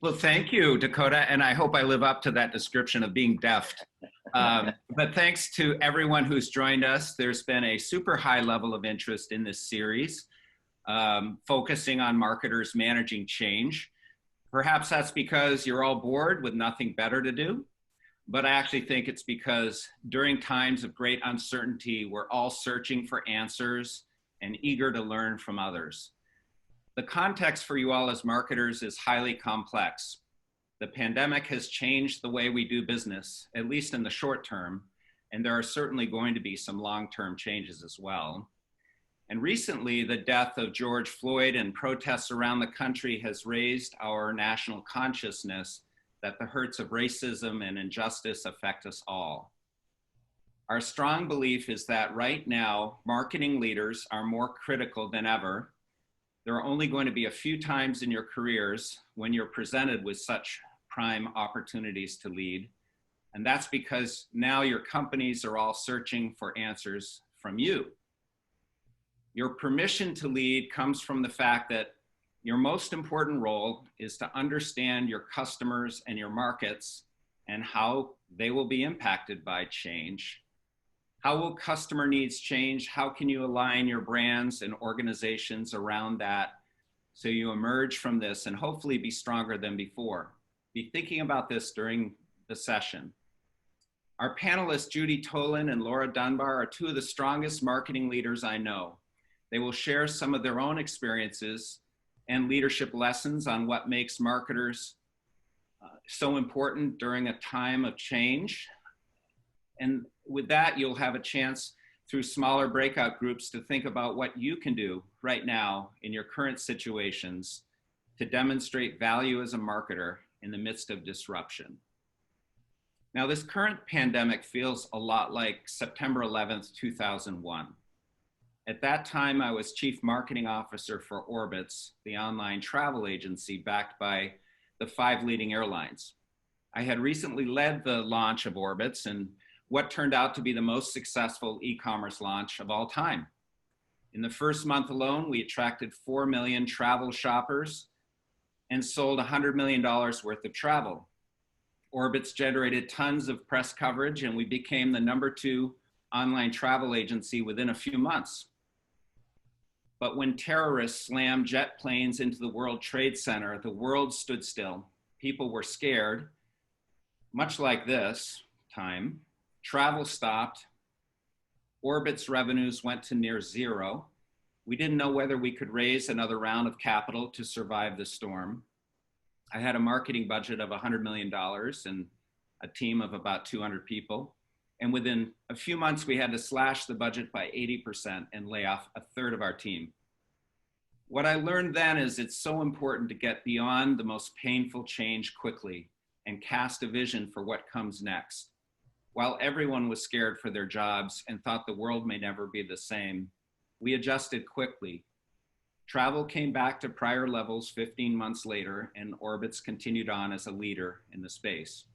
Well, thank you, Dakota, and I hope I live up to that description of being deft. But thanks to everyone who's joined us. There's been a super high level of interest in this series, focusing on marketers managing change. Perhaps that's because you're all bored with nothing better to do, but I actually think it's because during times of great uncertainty, we're all searching for answers and eager to learn from others. The context for you all as marketers is highly complex. The pandemic has changed the way we do business, at least in the short term, and there are certainly going to be some long-term changes as well. And recently, the death of George Floyd and protests around the country has raised our national consciousness that the hurts of racism and injustice affect us all. Our strong belief is that right now, marketing leaders are more critical than ever. There are only going to be a few times in your careers when you're presented with such prime opportunities to lead. And that's because now your companies are all searching for answers from you. Your permission to lead comes from the fact that your most important role is to understand your customers and your markets and how they will be impacted by change. How will customer needs change? How can you align your brands and organizations around that so you emerge from this and hopefully be stronger than before? Be thinking about this during the session. Our panelists, Judy Tolan and Laura Dunbar, are two of the strongest marketing leaders I know. They will share some of their own experiences and leadership lessons on what makes marketers so important during a time of change. And with that, you'll have a chance through smaller breakout groups to think about what you can do right now in your current situations to demonstrate value as a marketer in the midst of disruption. Now, this current pandemic feels a lot like September 11th, 2001. At that time, I was Chief Marketing Officer for Orbitz, the online travel agency backed by the 5 leading airlines. I had recently led the launch of Orbitz and what turned out to be the most successful e-commerce launch of all time. In the first month alone, we attracted 4 million travel shoppers and sold $100 million worth of travel. Orbitz generated tons of press coverage and we became the #2 online travel agency within a few months. But when terrorists slammed jet planes into the World Trade Center, the world stood still. People were scared, much like this time. Travel stopped. Orbit's revenues went to near zero. We didn't know whether we could raise another round of capital to survive the storm. I had a marketing budget of $100 million and a team of about 200 people. And within a few months, we had to slash the budget by 80% and lay off a third of our team. What I learned then is it's so important to get beyond the most painful change quickly and cast a vision for what comes next. While everyone was scared for their jobs and thought the world may never be the same, we adjusted quickly. Travel came back to prior levels 15 months later, and Orbitz continued on as a leader in the space.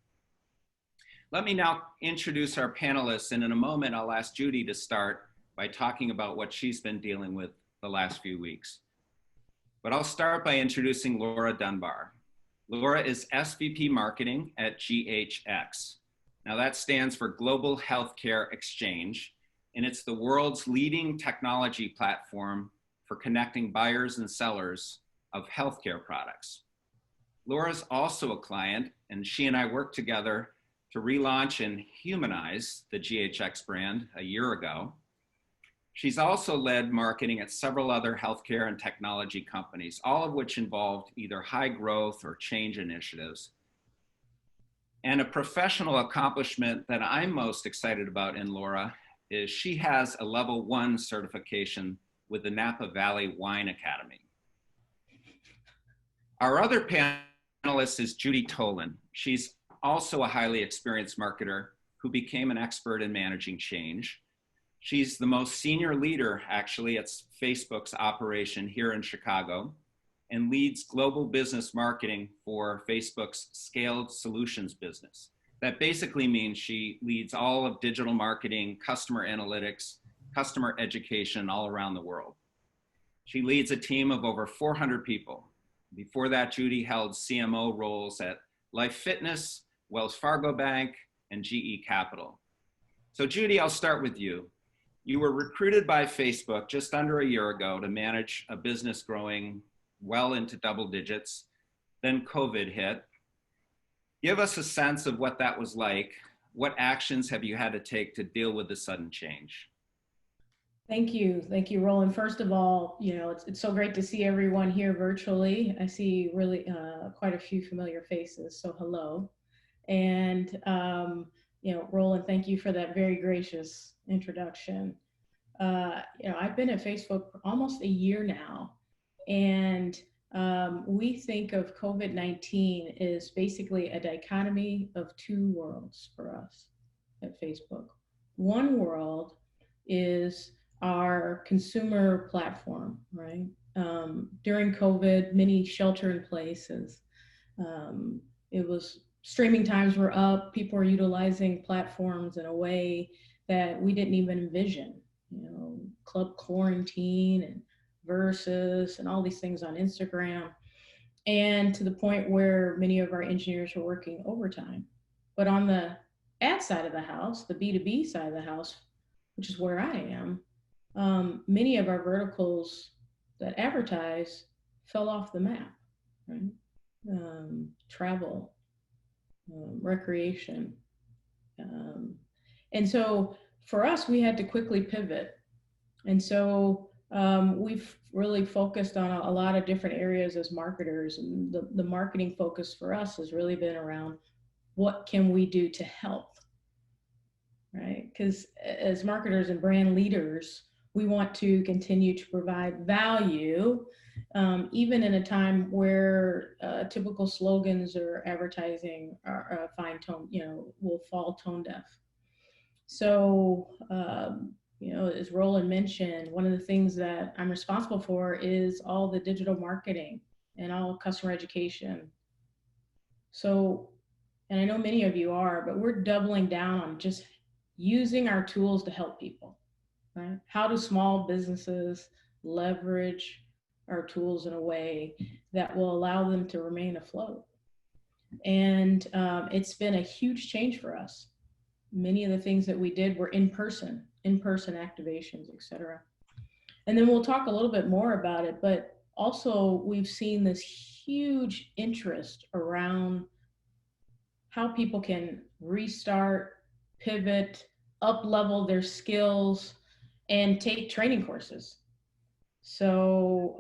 Let me now introduce our panelists, and in a moment, I'll ask Judy to start by talking about what she's been dealing with the last few weeks. But I'll start by introducing Laura Dunbar. Laura is SVP Marketing at GHX. Now that stands for Global Healthcare Exchange, and it's the world's leading technology platform for connecting buyers and sellers of healthcare products. Laura's also a client, and she and I worked together to relaunch and humanize the GHX brand a year ago. She's also led marketing at several other healthcare and technology companies, all of which involved either high growth or change initiatives. And a professional accomplishment that I'm most excited about in Laura is she has a level 1 certification with the Napa Valley Wine Academy. Our other panelist is Judy Tolan. She's also a highly experienced marketer who became an expert in managing change. She's the most senior leader, actually, at Facebook's operation here in Chicago and leads global business marketing for Facebook's scaled solutions business. That basically means she leads all of digital marketing, customer analytics, customer education all around the world. She leads a team of over 400 people. Before that, Judy held CMO roles at Life Fitness, Wells Fargo Bank, and GE Capital. So Judy, I'll start with you. You were recruited by Facebook just under a year ago to manage a business growing well into double digits. Then COVID hit. Give us a sense of what that was like. What actions have you had to take to deal with the sudden change? Thank you. Thank you, Roland. First of all, it's so great to see everyone here virtually. I see really quite a few familiar faces, so hello. And, Roland, thank you for that very gracious introduction. I've been at Facebook for almost a year now, and we think of COVID-19 as basically a dichotomy of two worlds for us at Facebook. One world is our consumer platform, right? During COVID, many shelter in places. It was streaming times were up. People were utilizing platforms in a way that we didn't even envision. Club quarantine and versus and all these things on Instagram, and to the point where many of our engineers were working overtime. But on the ad side of the house, the B2B side of the house, which is where I am, many of our verticals that advertise fell off the map, right? Travel, recreation. And so for us, we had to quickly pivot. And so we've really focused on a lot of different areas as marketers. And the marketing focus for us has really been around what can we do to help, right? Because as marketers and brand leaders, we want to continue to provide value, even in a time where typical slogans or advertising are fine tone, will fall tone deaf. So, as Roland mentioned, one of the things that I'm responsible for is all the digital marketing and all customer education. So, and I know many of you are, but we're doubling down on just using our tools to help people, right? How do small businesses leverage our tools in a way that will allow them to remain afloat? And it's been a huge change for us. Many of the things that we did were in-person activations, et cetera. And then we'll talk a little bit more about it, but also we've seen this huge interest around how people can restart, pivot, up-level their skills, and take training courses. So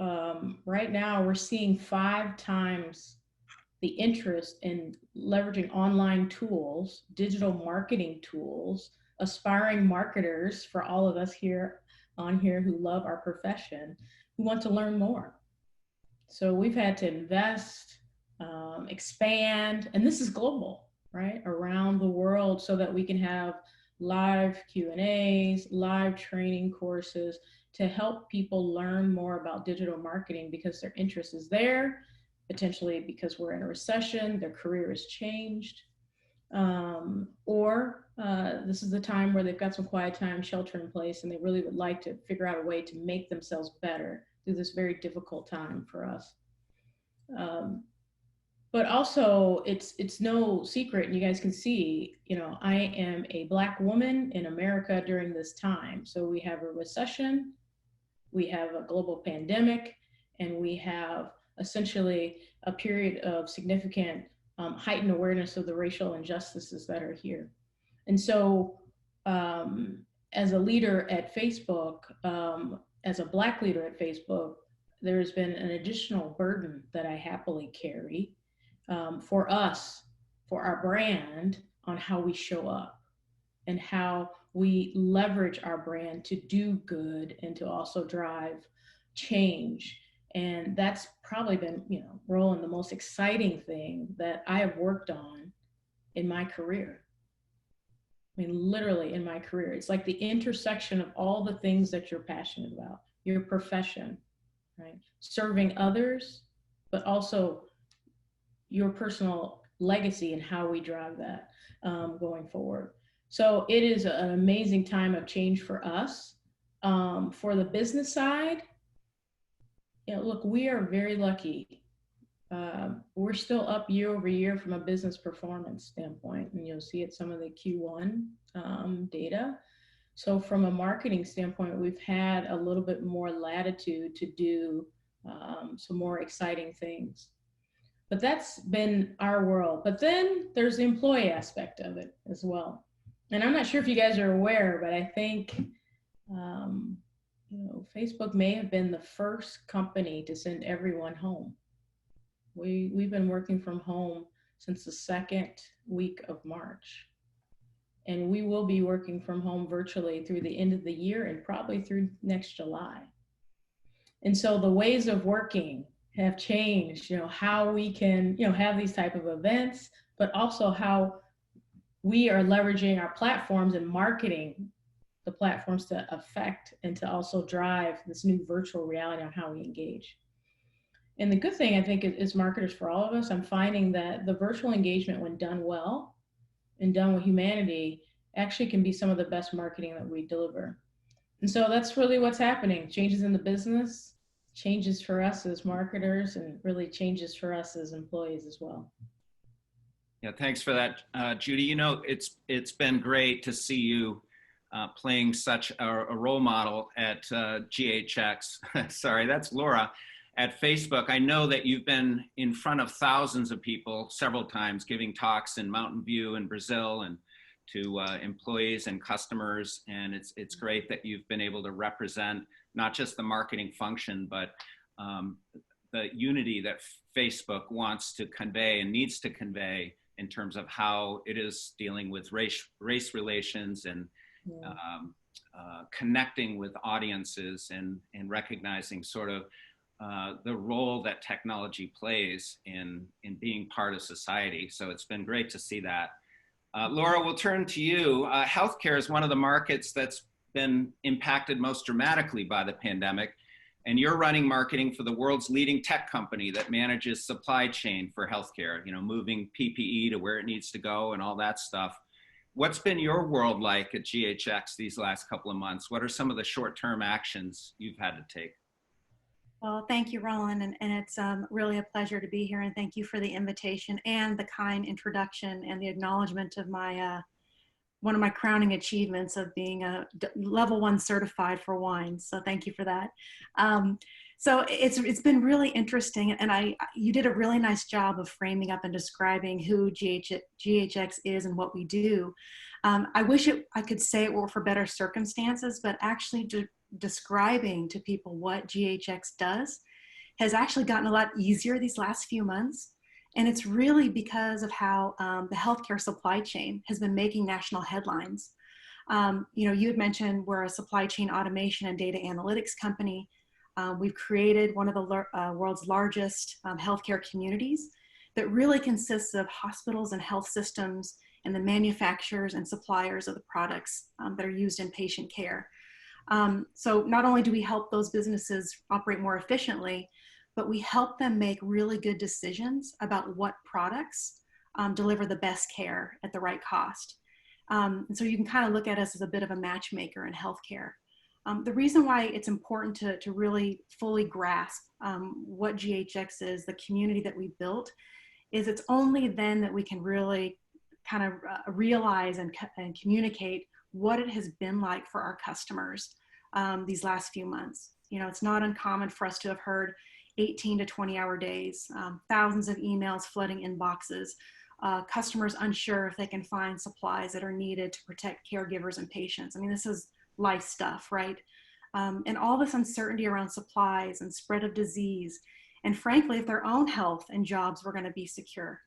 right now we're seeing 5 times the interest in leveraging online tools, digital marketing tools, aspiring marketers for all of us here who love our profession, who want to learn more. So we've had to invest, expand, and this is global, right? Around the world, so that we can have live Q&As, live training courses to help people learn more about digital marketing, because their interest is there, potentially because we're in a recession, their career has changed, or this is the time where they've got some quiet time, shelter in place, and they really would like to figure out a way to make themselves better through this very difficult time for us. But also, it's no secret, and you guys can see, I am a Black woman in America during this time. So we have a recession, we have a global pandemic, and we have essentially a period of significant heightened awareness of the racial injustices that are here. And so as a leader at Facebook, as a Black leader at Facebook, there's been an additional burden that I happily carry for us, for our brand, on how we show up and how we leverage our brand to do good and to also drive change. And that's probably been, Roland, the most exciting thing that I have worked on in my career. I mean, literally in my career. It's like the intersection of all the things that you're passionate about, your profession, right? Serving others, but also your personal legacy and how we drive that going forward. So it is an amazing time of change for us. For the business side, look, we are very lucky we're still up year over year from a business performance standpoint, and you'll see it some of the Q1 data. So from a marketing standpoint, we've had a little bit more latitude to do some more exciting things. But that's been our world. But then there's the employee aspect of it as well. And I'm not sure if you guys are aware, but I think Facebook may have been the first company to send everyone home. We've been working from home since the second week of March. And we will be working from home virtually through the end of the year and probably through next July. And so the ways of working have changed, how we can, have these type of events, but also how we are leveraging our platforms and marketing the platforms to affect and to also drive this new virtual reality on how we engage. And the good thing, I think, is marketers, for all of us, I'm finding that the virtual engagement, when done well and done with humanity, actually can be some of the best marketing that we deliver. And so that's really what's happening. Changes in the business, changes for us as marketers, and really changes for us as employees as well. Yeah, thanks for that, Judy. It's been great to see you playing such a role model at GHX. Sorry, that's Laura. At Facebook. I know that you've been in front of thousands of people several times giving talks in Mountain View and Brazil and to employees and customers. And it's great that you've been able to represent not just the marketing function, but the unity that Facebook wants to convey and needs to convey in terms of how it is dealing with race relations and connecting with audiences and recognizing sort of the role that technology plays in being part of society. So it's been great to see that. Laura, we'll turn to you. Healthcare is one of the markets that's been impacted most dramatically by the pandemic, and you're running marketing for the world's leading tech company that manages supply chain for healthcare, moving PPE to where it needs to go and all that stuff. What's been your world like at GHX these last couple of months? What are some of the short-term actions you've had to take? Well, thank you, Roland, and it's really a pleasure to be here, and thank you for the invitation and the kind introduction and the acknowledgement of my one of my crowning achievements of being a level 1 certified for wine. So thank you for that. So it's been really interesting, and you did a really nice job of framing up and describing who GHX is and what we do. I wish I could say it were for better circumstances, but actually describing to people what GHX does has actually gotten a lot easier these last few months. And it's really because of how the healthcare supply chain has been making national headlines. You had mentioned we're a supply chain automation and data analytics company. We've created one of the world's largest healthcare communities that really consists of hospitals and health systems and the manufacturers and suppliers of the products that are used in patient care. So not only do we help those businesses operate more efficiently, but we help them make really good decisions about what products deliver the best care at the right cost. And so you can kind of look at us as a bit of a matchmaker in healthcare. The reason why it's important to really fully grasp what GHX is, the community that we built, is it's only then that we can really kind of realize and communicate what it has been like for our customers these last few months. It's not uncommon for us to have heard 18 to 20-hour days, thousands of emails flooding inboxes, customers unsure if they can find supplies that are needed to protect caregivers and patients. I mean, this is life stuff, right? And all this uncertainty around supplies and spread of disease, and frankly, if their own health and jobs were going to be secure.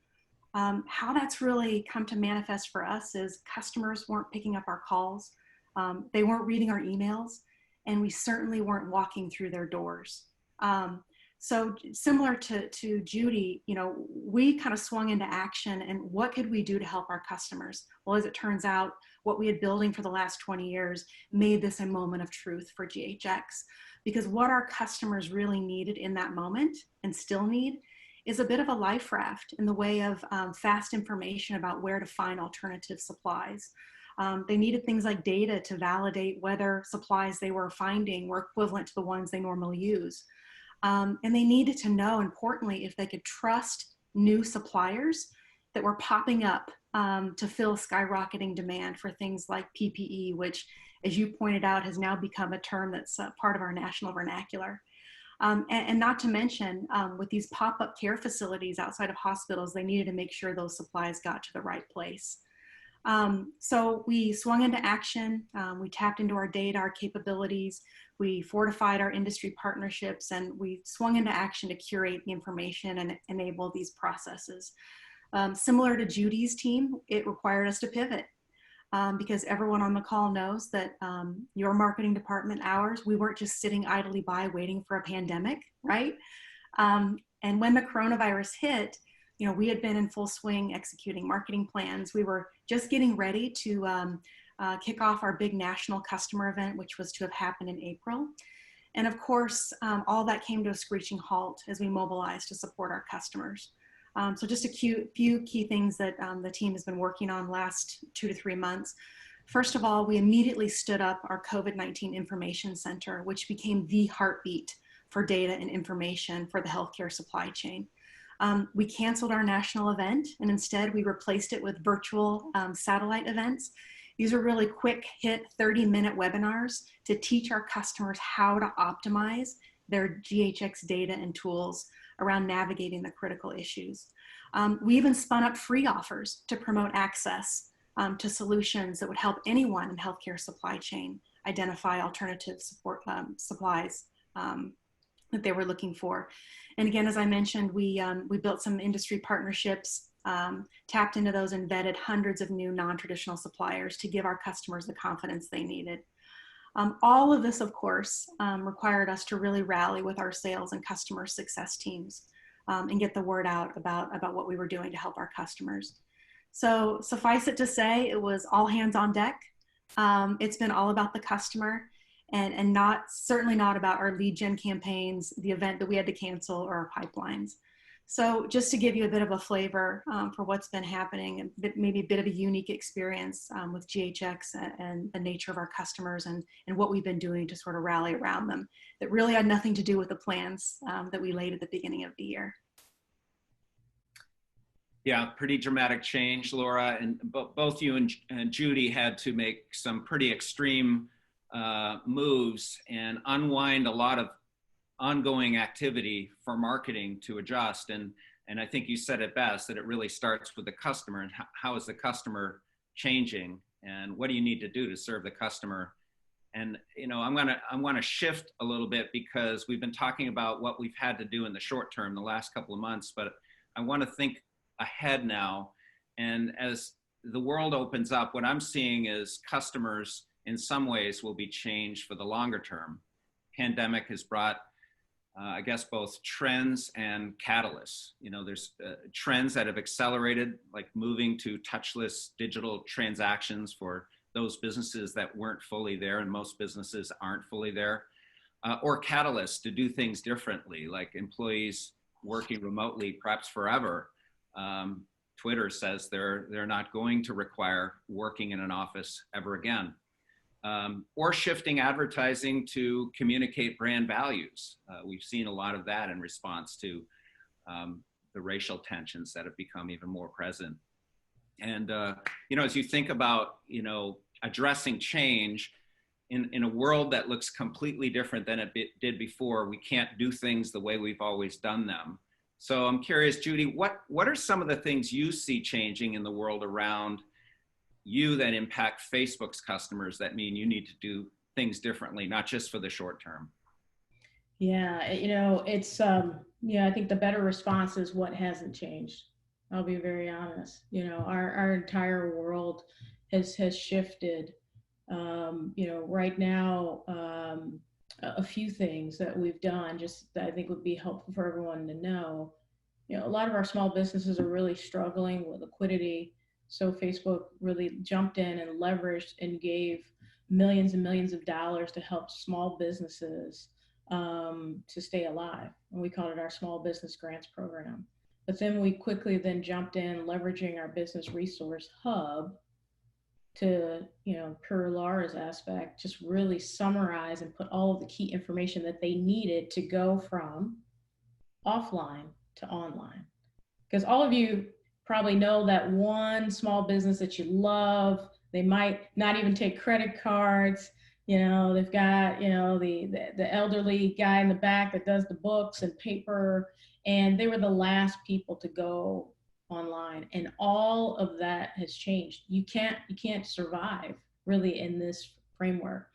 How that's really come to manifest for us is customers weren't picking up our calls, they weren't reading our emails, and we certainly weren't walking through their doors. So similar to Judy, we kind of swung into action, and what could we do to help our customers? Well, as it turns out, what we had building for the last 20 years made this a moment of truth for GHX, because what our customers really needed in that moment and still need is a bit of a life raft in the way of fast information about where to find alternative supplies. They needed things like data to validate whether supplies they were finding were equivalent to the ones they normally use. And they needed to know, importantly, if they could trust new suppliers that were popping up to fill skyrocketing demand for things like PPE, which, as you pointed out, has now become a term that's part of our national vernacular. And not to mention, with these pop-up care facilities outside of hospitals, they needed to make sure those supplies got to the right place. So we swung into action. We tapped into our data, our capabilities. We fortified our industry partnerships, and we swung into action to curate the information and enable these processes. Similar to Judy's team, it required us to pivot. Because everyone on the call knows that your marketing department, ours, we weren't just sitting idly by waiting for a pandemic, right? And when the coronavirus hit, we had been in full swing executing marketing plans. We were just getting ready to kick off our big national customer event, which was to have happened in April. And of course, all that came to a screeching halt as we mobilized to support our customers. So just a few key things that the team has been working on last 2 to 3 months. First of all, we immediately stood up our COVID-19 Information Center, which became the heartbeat for data and information for the healthcare supply chain. We canceled our national event, and instead we replaced it with virtual satellite events. These are really quick hit 30-minute webinars to teach our customers how to optimize their GHX data and tools around navigating the critical issues. We even spun up free offers to promote access to solutions that would help anyone in healthcare supply chain identify alternative support supplies that they were looking for. And again, as I mentioned, we built some industry partnerships, tapped into those, and vetted hundreds of new non-traditional suppliers to give our customers the confidence they needed. All of this, of course, required us to really rally with our sales and customer success teams and get the word out about what we were doing to help our customers. So suffice it to say, it was all hands on deck. It's been all about the customer and certainly not about our lead gen campaigns, the event that we had to cancel, or our pipelines. So just to give you a bit of a flavor for what's been happening, and maybe a bit of a unique experience with GHX and the nature of our customers and what we've been doing to sort of rally around them, that really had nothing to do with the plans that we laid at the beginning of the year. Yeah, pretty dramatic change, Laura, and both you and Judy had to make some pretty extreme moves and unwind a lot of ongoing activity for marketing to adjust. And I think you said it best, that it really starts with the customer and how is the customer changing and what do you need to do to serve the customer. And I'm gonna shift a little bit because we've been talking about what we've had to do in the short term, the last couple of months, but I want to think ahead now. And as the world opens up, what I'm seeing is customers in some ways will be changed for the longer term. Pandemic has brought I guess both trends and catalysts. There's trends that have accelerated, like moving to touchless digital transactions for those businesses that weren't fully there, and most businesses aren't fully there, or catalysts to do things differently, like employees working remotely, perhaps forever. Twitter says they're not going to require working in an office ever again. Or shifting advertising to communicate brand values. We've seen a lot of that in response to the racial tensions that have become even more present. And, as you think about, addressing change in a world that looks completely different than it did before, we can't do things the way we've always done them. So I'm curious, Judy, what are some of the things you see changing in the world around you that impact Facebook's customers that mean you need to do things differently, not just for the short term? Yeah, it's, I think the better response is what hasn't changed. I'll be very honest. Our entire world has shifted. Right now, a few things that we've done, just that I think would be helpful for everyone to know. A lot of our small businesses are really struggling with liquidity. So Facebook really jumped in and leveraged and gave millions and millions of dollars to help small businesses to stay alive. And we called it our Small Business Grants Program. But then we quickly then jumped in, leveraging our Business Resource Hub to, per Laura's aspect, just really summarize and put all of the key information that they needed to go from offline to online. Because all of you probably know that one small business that you love, they might not even take credit cards. They've got, the elderly guy in the back that does the books and paper, and they were the last people to go online. And all of that has changed. You can't survive really in this framework.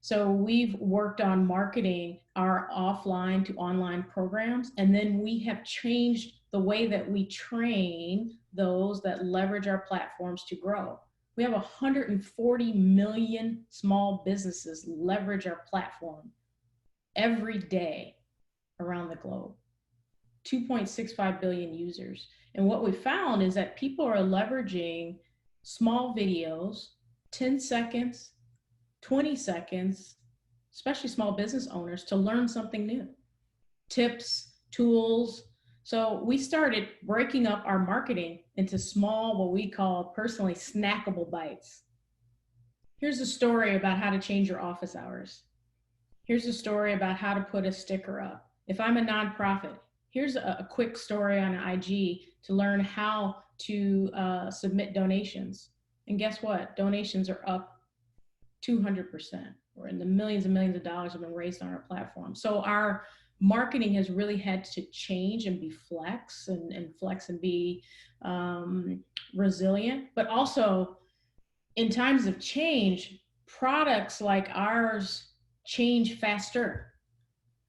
So we've worked on marketing our offline to online programs, and then we have changed the way that we train those that leverage our platforms to grow. We have 140 million small businesses leverage our platform every day around the globe. 2.65 billion users. And what we found is that people are leveraging small videos, 10 seconds, 20 seconds, especially small business owners, to learn something new. Tips, tools. So we started breaking up our marketing into small, what we call personally snackable bites. Here's a story about how to change your office hours. Here's a story about how to put a sticker up. If I'm a nonprofit, here's a quick story on IG to learn how to submit donations. And guess what? Donations are up 200%. We're in the millions and millions of dollars have been raised on our platform. So our marketing has really had to change and be flex and be resilient. But also in times of change, products like ours change faster.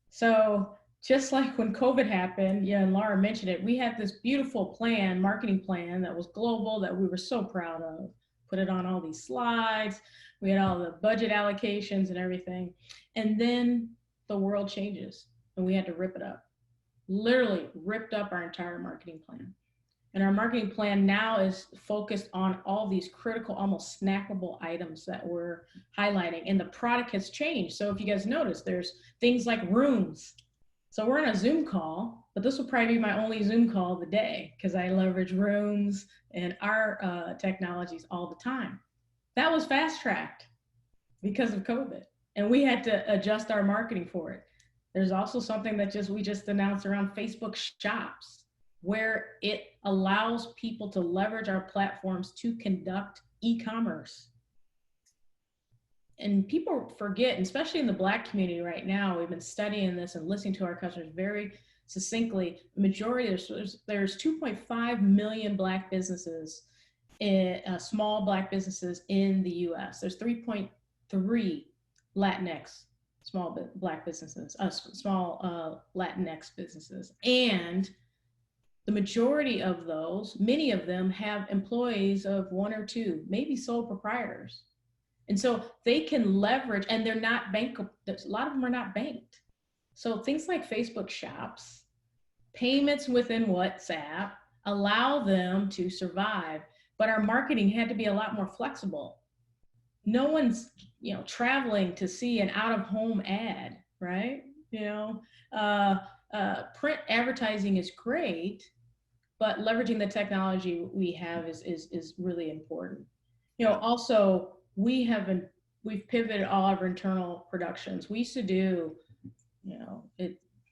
So just like when COVID happened, and Laura mentioned it, we had this beautiful plan, marketing plan that was global that we were so proud of. Put it on all these slides. We had all the budget allocations and everything. And then the world changes and we had to rip it up. Literally ripped up our entire marketing plan. And our marketing plan now is focused on all these critical, almost snackable items that we're highlighting. And the product has changed. So if you guys notice, there's things like rooms. So we're on a Zoom call, but this will probably be my only Zoom call of the day because I leverage rooms and our technologies all the time. That was fast-tracked because of COVID, and we had to adjust our marketing for it. There's also something that we just announced around Facebook Shops, where it allows people to leverage our platforms to conduct e-commerce. And people forget, and especially in the Black community right now, we've been studying this and listening to our customers very succinctly. The majority, there's 2.5 million Black businesses, small Black businesses in the US. There's 3.3 Latinx small Black businesses, small Latinx businesses. And the majority of those, many of them have employees of one or two, maybe sole proprietors. And so they can leverage, and they're not bankable. A lot of them are not banked. So things like Facebook Shops, payments within WhatsApp allow them to survive. But our marketing had to be a lot more flexible. No one's, traveling to see an out-of-home ad, right? Print advertising is great, but leveraging the technology we have is really important. Also, we've pivoted all of our internal productions. We used to do,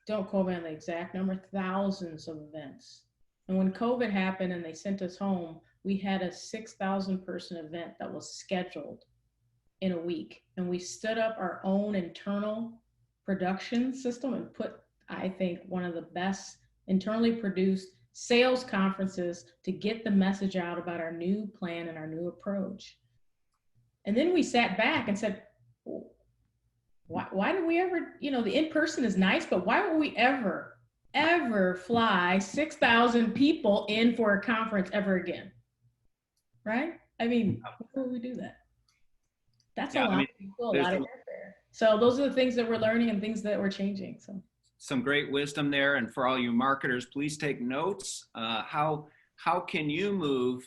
don't quote me on the exact number, thousands of events. And when COVID happened and they sent us home, we had a 6,000 person event that was scheduled in a week. And we stood up our own internal production system and put, I think, one of the best internally produced sales conferences to get the message out about our new plan and our new approach. And then we sat back and said, why did we ever, the in-person is nice, but why would we ever fly 6,000 people in for a conference ever again? Right? I mean, why would we do that? That's a lot of people, a lot of airfare. So those are the things that we're learning and things that we're changing. So some great wisdom there. And for all you marketers, please take notes. How can you move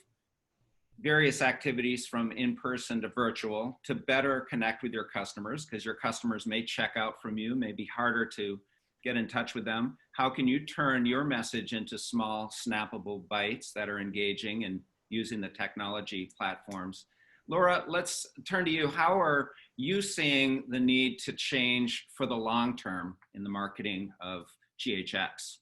various activities from in-person to virtual to better connect with your customers? Because your customers may check out from you, may be harder to get in touch with them. How can you turn your message into small, snappable bites that are engaging and using the technology platforms? Laura, let's turn to you. How are you seeing the need to change for the long term in the marketing of GHX?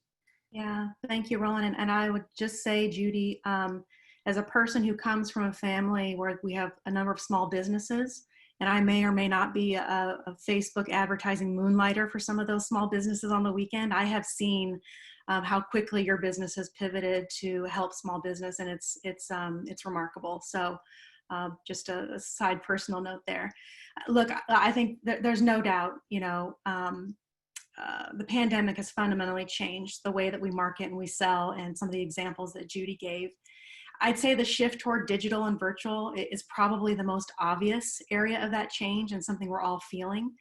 Yeah, thank you, Roland. And I would just say, Judy, as a person who comes from a family where we have a number of small businesses, and I may or may not be a Facebook advertising moonlighter for some of those small businesses on the weekend, I have seen how quickly your business has pivoted to help small business, and it's remarkable. So just a side personal note there. Look, I think there's no doubt, the pandemic has fundamentally changed the way that we market and we sell, and some of the examples that Judy gave. I'd say the shift toward digital and virtual is probably the most obvious area of that change and something we're all feeling.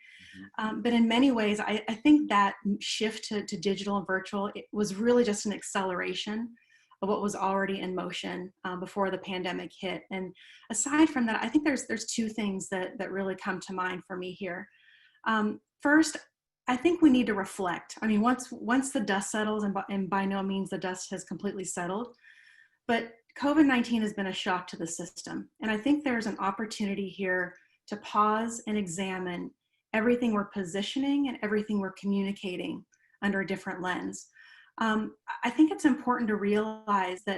But in many ways, I think that shift to digital and virtual, it was really just an acceleration of what was already in motion before the pandemic hit. And aside from that, I think there's two things that really come to mind for me here. First, I think we need to reflect. I mean, once the dust settles, and by no means the dust has completely settled, but COVID-19 has been a shock to the system. And I think there's an opportunity here to pause and examine everything we're positioning and everything we're communicating under a different lens. I think it's important to realize that